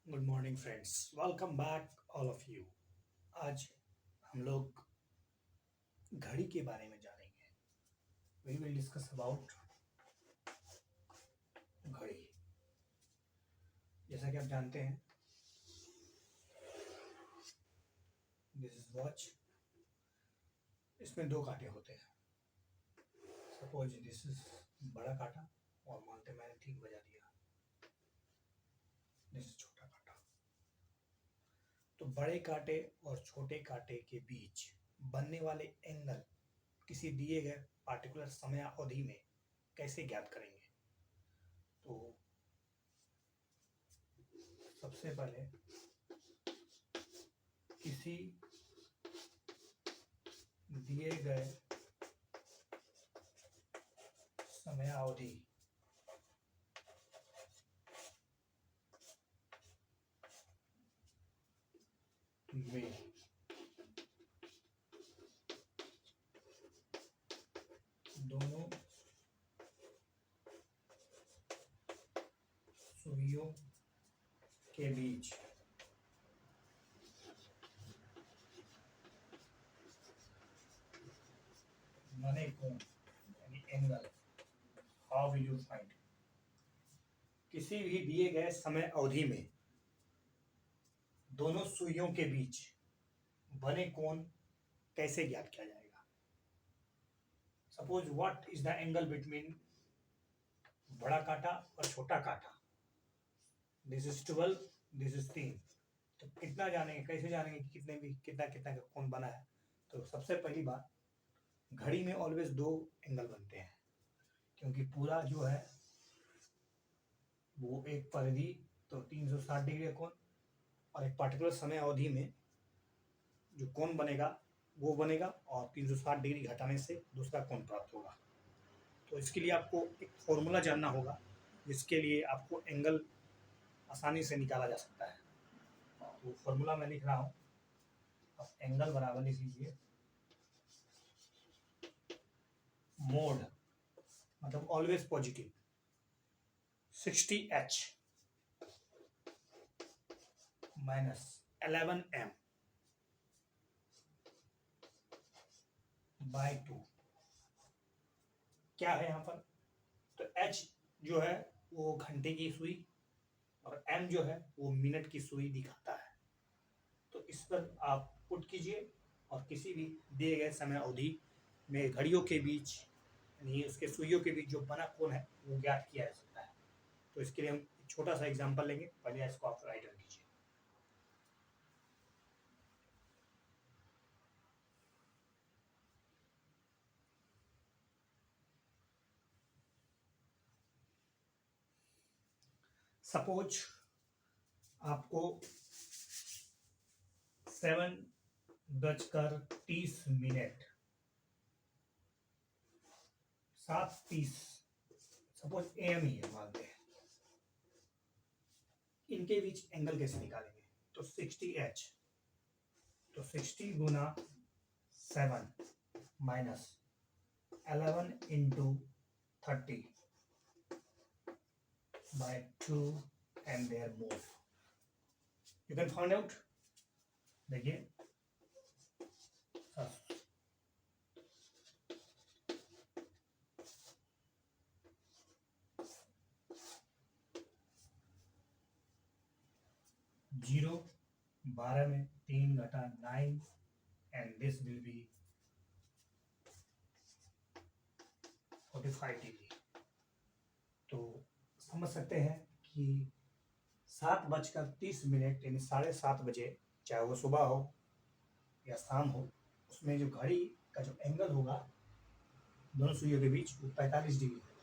Good morning friends, welcome back all of you. आज हम लोग घड़ी के बारे में जानेंगे। वी विल डिस्कस अबाउट घड़ी। जैसा कि आप जानते हैं, दिस इज वॉच। इसमें दो कांटे होते हैं। सपोज दिस इज बड़ा कांटा और मानते मैंने 3 बजा दिया, दिस इज छोटा कांटा। तो बड़े कांटे और छोटे कांटे के बीच बनने वाले एंगल किसी दिए गए पार्टिकुलर समय अवधि में कैसे ज्ञात करेंगे। तो सबसे पहले किसी दिए गए समय अवधि में दोनों सुइयों के बीच बने कोण यानी angle, how will you find. किसी भी दिए गए समय अवधि में दोनों सुइयों के बीच बने कोण कैसे ज्ञात किया जाएगा। Suppose what is the angle between बड़ा कांटा और छोटा कांटा। This is 12, this is 3। तो कितना जानेंगे, कैसे जानेंगे कि कितने भी कितना कितना का कोण बना है। तो सबसे पहली बात, घड़ी में ऑलवेज दो एंगल बनते हैं, क्योंकि पूरा जो है वो एक परिधि, तो 360 डिग्री का कोण, और एक पर्टिकुलर समय अवधि में जो कोण बनेगा वो बनेगा, और 360 डिग्री घटाने से दूसरा कोण प्राप्त होगा। तो इसके लिए आपको एक फॉर्मूला जानना होगा, जिसके लिए आपको एंगल आसानी से निकाला जा सकता है। तो फॉर्मूला मैं लिख रहा हूँ, अब एंगल बराबर लिख लीजिए मोड, मतलब always positive, 60H minus 11M by 2। क्या है यहाँ पर, तो H जो है वो घंटे की सुई और M जो है वो मिनट की सुई दिखाता है। तो इस पर आप पुट कीजिए और किसी भी दिए गए समय अवधि में घड़ियों के बीच यानी उसके सुइयों के बीच जो बना कोण है वो ज्ञात किया जा सकता है। तो इसके लिए हम एक छोटा सा एग्जांपल लेंगे। पहले इसको आप राइट कर लीजिए। सपोज आपको 7:30 7:30 सपोज AM ही है मानते हैं, इनके बीच एंगल कैसे निकालेंगे। तो 60H, तो 60 गुना 7 minus 11 into 30 by 2 and their move. You can find out. देखिए, 0 12 में 3 घटा 9 and this will be 45 degree. तो समझ सकते हैं कि 7:30 यानी 7:30 चाहे वो सुबह हो या शाम हो, उसमें जो घड़ी का जो एंगल होगा दोनों सुइयों के बीच वो 45 डिग्री होगा।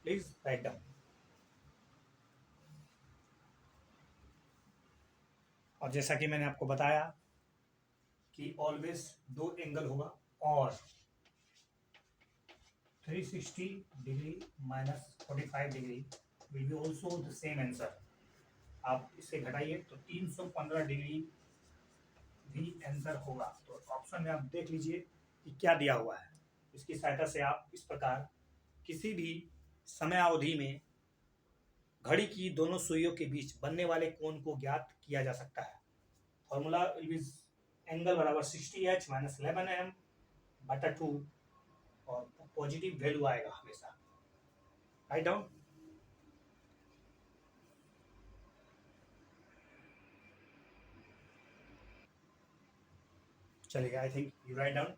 Please write down. और जैसा कि मैंने आपको बताया कि ऑलवेज दो एंगल होगा, और 360 degree minus 45 degree will be also the same answer. आप इसे घटाइए तो 315 डिग्री भी आंसर होगा। तो ऑप्शन में आप देख लीजिए कि क्या दिया हुआ है। इसकी सहायता से आप इस प्रकार किसी भी समय अवधि में घड़ी की दोनों सुइयों के बीच बनने वाले कोण को ज्ञात किया जा सकता है। फॉर्मूला इज एंगल बराबर 60h माइनस 11m बटा 2 और पॉजिटिव वैल्यू आएगा हमेशा। Right down. चलिए, I think you right down.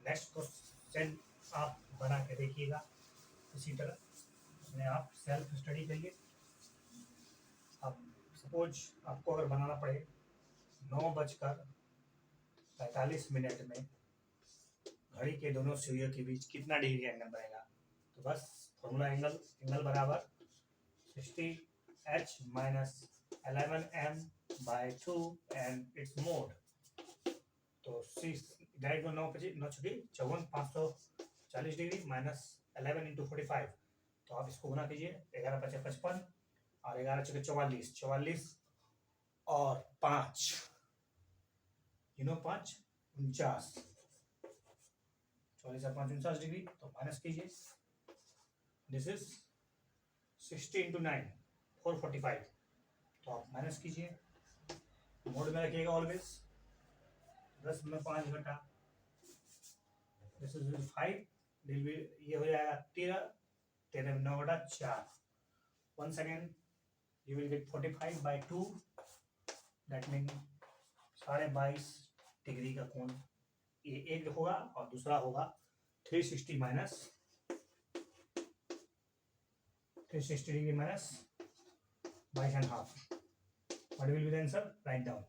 Next question आप बना के देखिएगा इसी तरह अपने आप सेल्फ स्टडी करिए। आप सपोज आपको अगर बनाना पड़े 9:45 में घड़ी के दोनों सुइयों के बीच कितना डिग्री एंगल बनेगा, तो बस फॉर्मूला एंगल बराबर 60h minus 11m by 2 and it's mod. तो 6 9 छुट्टी 54 540 डिग्री माइनस 11 इंटू 45। तो आप इसको गुना कीजिए, 11 5 55 और 11 6 44 44 और 5 5 49 44 और 5 49 डिग्री। तो माइनस कीजिए, दिस इज 60 इंटू 9 445। तो आप माइनस कीजिए, मोड में रखिएगा ऑलवेज। 10 में 5 घटा, दिस इज 5, ये हो जाएगा 13 13 में 9 घटा 4। 1 second, you will get 45 by 2, that means 22.5 degree का कोण ये एक होगा और दूसरा होगा 360 minus 360 degree minus 22.5। What will be the answer? Write down.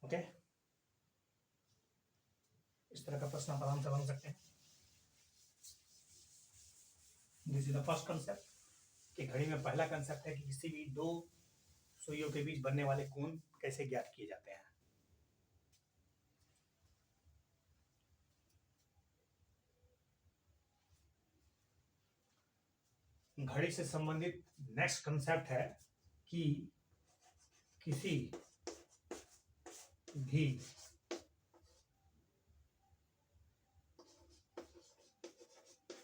Okay, इस तरह का प्रश्न आप आराम से बन सकते हैं। This is the first concept कि घड़ी में पहला कंसेप्ट है कि किसी भी दो सुइयों के बीच बनने वाले कोण कैसे ज्ञात किए जाते हैं। घड़ी से संबंधित नेक्स्ट कंसेप्ट है कि किसी भी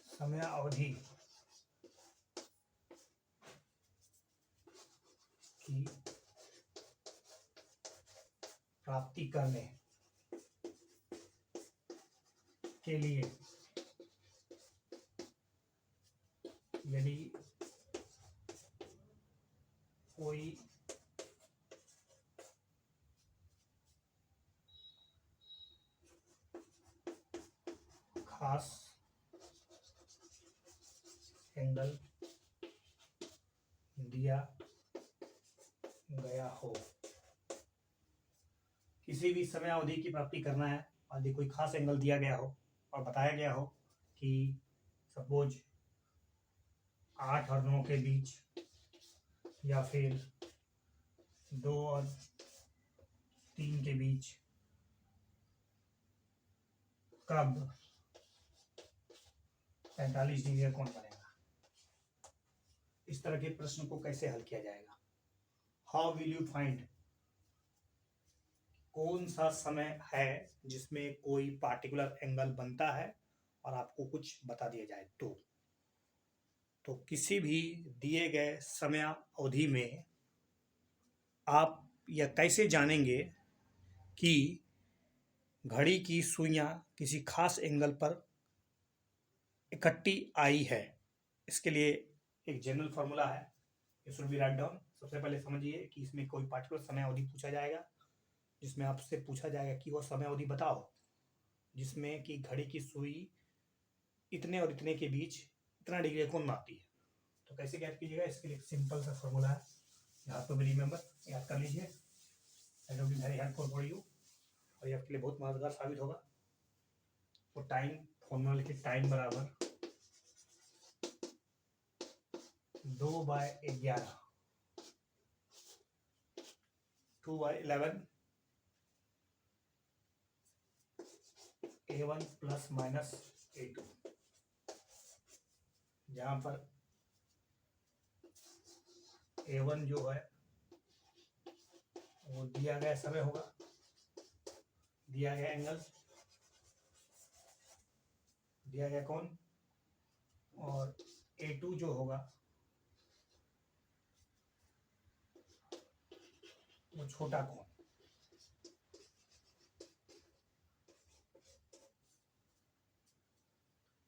समय अवधि की प्राप्ति करने के लिए यदि कोई खास एंगल दिया गया हो, किसी भी समय अवधि की प्राप्ति करना है और यदि कोई खास एंगल दिया गया हो और बताया गया हो कि सपोज 8 और 9 के बीच या फिर 2 और 3 के बीच कब 45 डिग्री का कोण बनेगा। इस तरह के प्रश्न को कैसे हल किया जाएगा? हाउ विल यू फाइंड कौन सा समय है जिसमें कोई पार्टिकुलर एंगल बनता है और आपको कुछ बता दिया जाए। तो किसी भी दिए गए समय अवधि में आप यह कैसे जानेंगे कि घड़ी की सुइयां किसी खास एंगल पर इकट्ठी आई है। इसके लिए एक जनरल फॉर्मूला है, ये शुड बी राइट डाउन। सबसे पहले समझिए कि इसमें कोई पार्टिकुलर समय अवधि पूछा जाएगा, जिसमें आपसे पूछा जाएगा कि वो समय अवधि बताओ जिसमें कि घड़ी की सुई इतने और इतने के बीच इतना डिग्री कोण मापती है। तो कैसे ज्ञात कीजिएगा, इसके लिए एक सिंपल सा फॉर्मूला है, यहाँ तो भी रिमेंबर याद कर लीजिए, it will be very helpful for you और ये आपके लिए बहुत मददगार साबित होगा। तो टाइम फॉर्मूला लिखिए, टाइम बराबर 2/11 2/11 A1 प्लस माइनस A2, जहां पर A1 जो है वो दिया गया समय होगा, दिया गया एंगल, दिया गया कोण और A2 जो होगा वो छोटा कोण,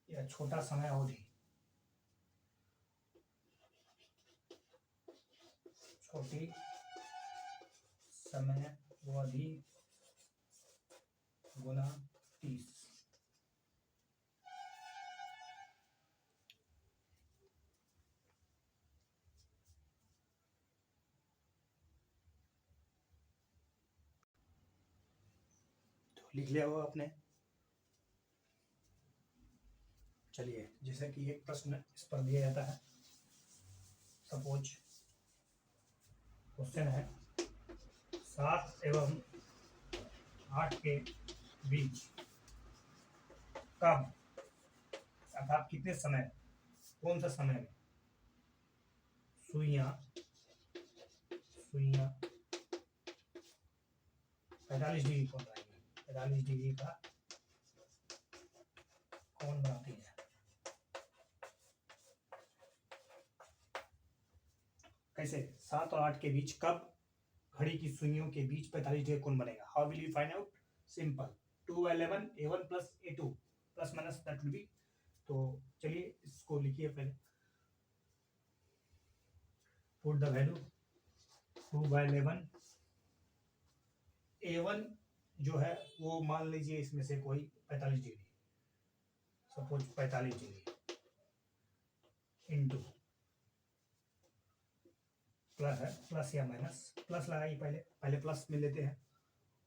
या छोटा समय अवधि, छोटी समय अवधि गुना 30। तो लिख लिया होगा आपने। चलिए, जैसे कि एक प्रश्न इस पर दिया जाता है, सपोज क्वेश्चन है 7 एवं 8 के बीच कब, अर्थात कितने समय, कौन सा समय में सुइयां 45 डिग्री कोण बनाएगी, 45 डिग्री का कोण बनाती है। कैसे? 7 और 8 के बीच कब घड़ी की सुइयों के बीच 45 डिग्री कोण बनेगा? How will you find out? Simple, 2/11 A1 plus A2 plus minus that will be. तो चलिए इसको लिखिए पहले, पुट द वैल्यू 2/11 A1 जो है वो मान लीजिए इसमें से कोई 45 degree, suppose 45 degree into plus है, प्लस या माइनस, प्लस लगाइए पहले प्लस में लेते हैं।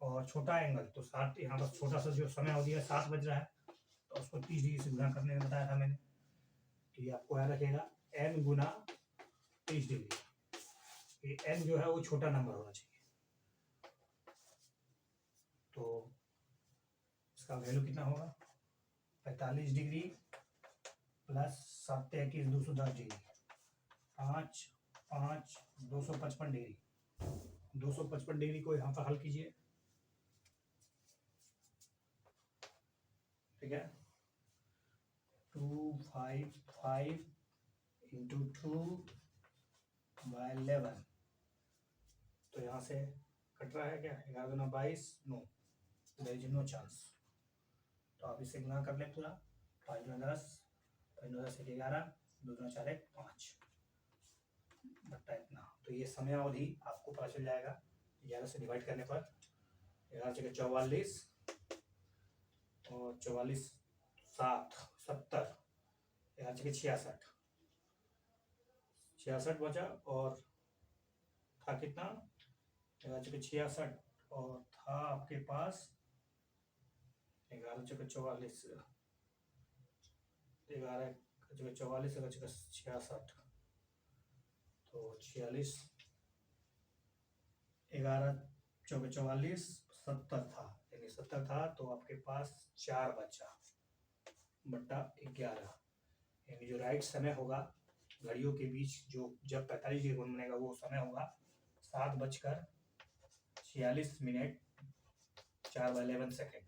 और छोटा एंगल तो 7, यहाँ पर छोटा सा जो समय अवधि है 7 बज रहा है, तो उसको 30 डिग्री से गुना करने में बताया था मैंने। तो ये आपको याद रखेगा n गुना 30 डिग्री। ये n जो है वो छोटा नंबर होना चाहिए। तो इसका वैल्यू कितना होगा? 45 degree plus 7 21 210 degree, 5 5 255 degree. 255 degree को यहाँ पर हल कीजिए, ठीक है। 255 इंटू 2/11, तो यहाँ से कट रहा है क्या? 11 गुना 22, no, there is no chance. तो आप इसे गुना कर लें पूरा, 5 गुना 10, 5 गुना 10 11, 2 गुना 4 1 5, बट्टा इतना। तो ये समय अवधि आपको पता चल जाएगा 11 से डिवाइड करने पर। 11 जगह 44 और 44 7 70, 11 जगह 66 66 बचा, और था कितना? 11 जगह 66 और था आपके पास 11 जगह 44, 11 जगह 44, 11 जगह 66, तो 46, 11 चौके 44 70 था, यानी 70 था, तो आपके पास 4 बचा बट्टा 11, यानी जो राइट समय होगा घड़ियों के बीच जो जब 45 डिग्री कोण बनेगा वो समय होगा 7:46 4/11 second.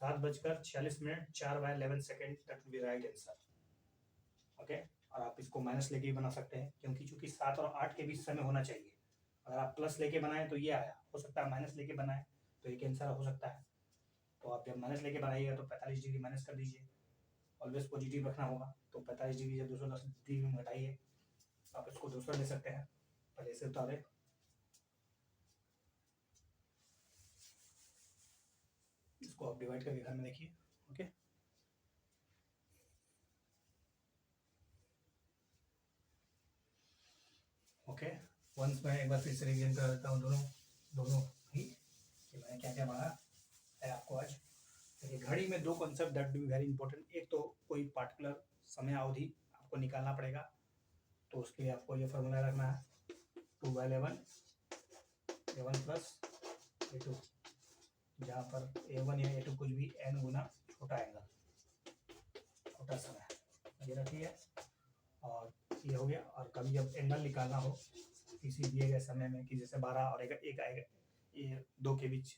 7:46 4/11 second, that will be right answer. Okay, और आप इसको माइनस लेके भी बना सकते हैं, क्योंकि चूंकि 7 और 8 के बीच समय होना चाहिए। अगर आप प्लस लेके बनाए तो ये आया, हो सकता है माइनस लेके बनाए तो ये कैंसर हो सकता है। तो आप जब माइनस लेके बनाइएगा तो 45 डिग्री माइनस कर दीजिए, ऑलवेज पॉजिटिव रखना होगा। तो 45 डिग्री जब 210 डिग्री में घटाइए, आप इसको दूसरा ले सकते हैं। पहले इसे उतारे, इसको आप डिवाइड करके घर में देखिए। ओके, ओके, वंस मैं एक बार फिर से रिवीजन कर देता हूँ दोनों ही कि मैंने क्या क्या पढ़ा है आपको आज। देखिए, घड़ी में 2 concept that be very important. एक तो कोई पार्टिकुलर समय अवधि आपको निकालना पड़ेगा, तो उसके लिए आपको ये फॉर्मूला रखना है 2/11 A1 प्लस A2, जहाँ पर A1 या A2 कुछ भी n गुना छोटा एंगल, छोटा समय, ये रखिए। और ये हो गया। और कभी जब एंगल निकालना हो किसी दिए गए समय में, कि जैसे 12 और एक आएगा, ये 2 के बीच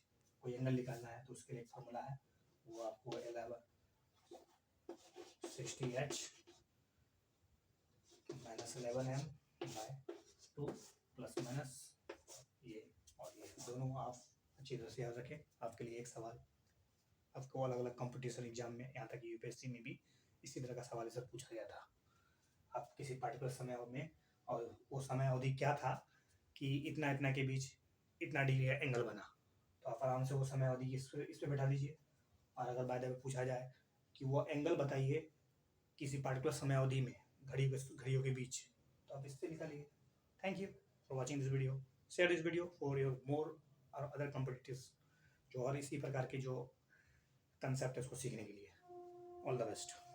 कोई एंगल निकालना है, तो उसके लिए एक फॉर्मूला है, वो आपको 11 60h minus 11m by 2 plus minus ये और ये दोनों आप अच्छी तरह से याद रखें। आपके लिए एक सवाल, आपको अलग अलग कंपटीशन एग्जाम में, यहाँ तक कि यूपीएससी में भी इसी तरह का सवाल सब पूछा गया था। आप किसी पार्टिकुलर समय में, और वो समय अवधि क्या था कि इतना इतना के बीच इतना डिग्री का एंगल बना, तो आप आराम से वो समय अवधि इस पे बैठा दीजिए। और अगर बाय द वे पूछा जाए कि वो एंगल बताइए किसी पार्टिकुलर समय अवधि में घड़ियों के बीच, तो आप इससे निकालिए। Thank you for watching this video. Share this video for your मोर और अदर कॉम्पिटिटिव्स जो और इसी प्रकार के जो कंसेप्ट है उसको सीखने के लिए। All the best.